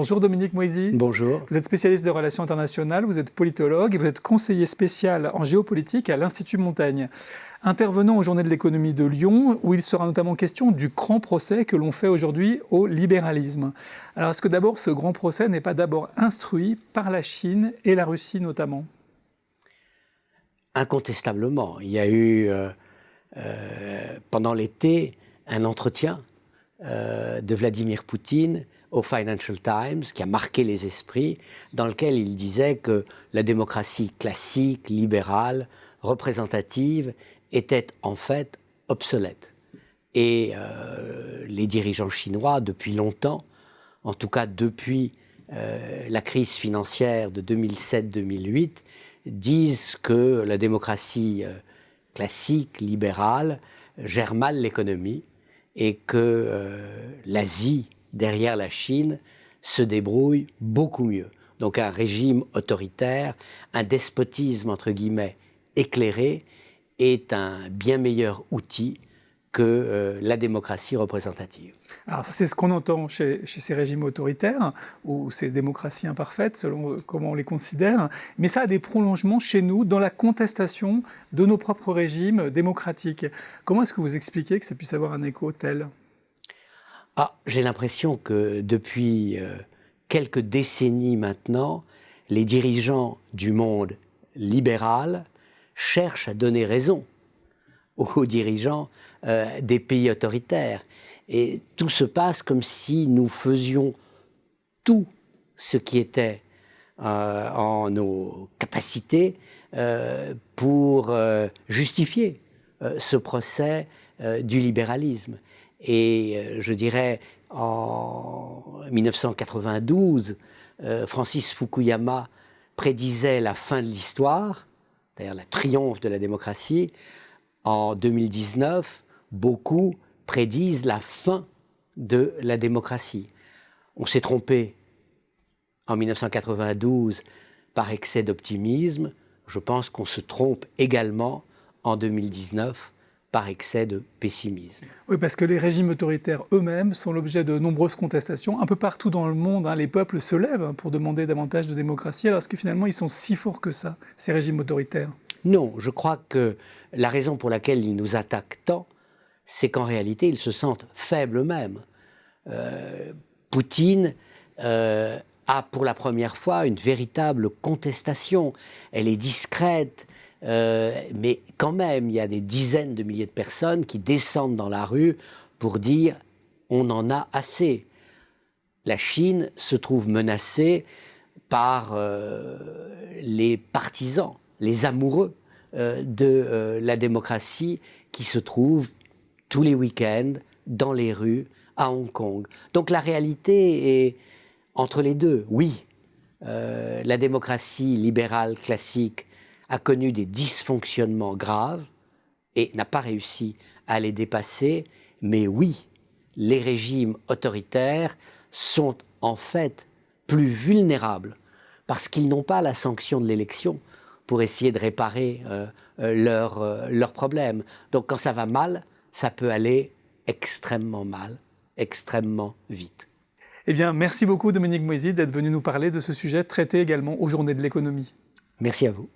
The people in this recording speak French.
Bonjour Dominique Moisy. Bonjour. Vous êtes spécialiste de relations internationales, vous êtes politologue et vous êtes conseiller spécial en géopolitique à l'Institut Montaigne. Intervenant aux Journées de l'économie de Lyon, où il sera notamment question du grand procès que l'on fait aujourd'hui au libéralisme. Alors est-ce que d'abord ce grand procès n'est pas d'abord instruit par la Chine et la Russie notamment? Incontestablement, il y a eu pendant l'été un entretien de Vladimir Poutine au Financial Times qui a marqué les esprits, dans lequel il disait que la démocratie classique, libérale, représentative était en fait obsolète. Et les dirigeants chinois, depuis longtemps, en tout cas depuis la crise financière de 2007-2008, disent que la démocratie classique, libérale, gère mal l'économie et que l'Asie, derrière la Chine, se débrouille beaucoup mieux. Donc un régime autoritaire, un despotisme entre guillemets éclairé est un bien meilleur outil que la démocratie représentative. Alors ça, c'est ce qu'on entend chez ces régimes autoritaires, ou ces démocraties imparfaites, selon comment on les considère, mais ça a des prolongements chez nous dans la contestation de nos propres régimes démocratiques. Comment est-ce que vous expliquez que ça puisse avoir un écho tel? J'ai l'impression que depuis quelques décennies maintenant, les dirigeants du monde libéral cherchent à donner raison aux dirigeants des pays autoritaires. Et tout se passe comme si nous faisions tout ce qui était en nos capacités pour justifier ce procès du libéralisme. Et je dirais, en 1992, Francis Fukuyama prédisait la fin de l'histoire, c'est-à-dire le triomphe de la démocratie. En 2019, beaucoup prédisent la fin de la démocratie. On s'est trompé en 1992 par excès d'optimisme. Je pense qu'on se trompe également en 2019 par excès de pessimisme. Oui, parce que les régimes autoritaires eux-mêmes sont l'objet de nombreuses contestations. Un peu partout dans le monde, les peuples se lèvent pour demander davantage de démocratie, alors que finalement ils sont si forts que ça, ces régimes autoritaires. Non, je crois que la raison pour laquelle ils nous attaquent tant, c'est qu'en réalité, ils se sentent faibles eux-mêmes. Poutine a pour la première fois une véritable contestation. Elle est discrète, mais quand même, il y a des dizaines de milliers de personnes qui descendent dans la rue pour dire « on en a assez ». La Chine se trouve menacée par les partisans, les amoureux de la démocratie qui se trouvent tous les week-ends dans les rues à Hong Kong. Donc la réalité est entre les deux. Oui, la démocratie libérale classique a connu des dysfonctionnements graves et n'a pas réussi à les dépasser, mais oui, les régimes autoritaires sont en fait plus vulnérables parce qu'ils n'ont pas la sanction de l'élection pour essayer de réparer leurs problèmes. Donc quand ça va mal, ça peut aller extrêmement mal, extrêmement vite. Eh bien, merci beaucoup Dominique Moisy d'être venu nous parler de ce sujet traité également aux Journées de l'économie. Merci à vous.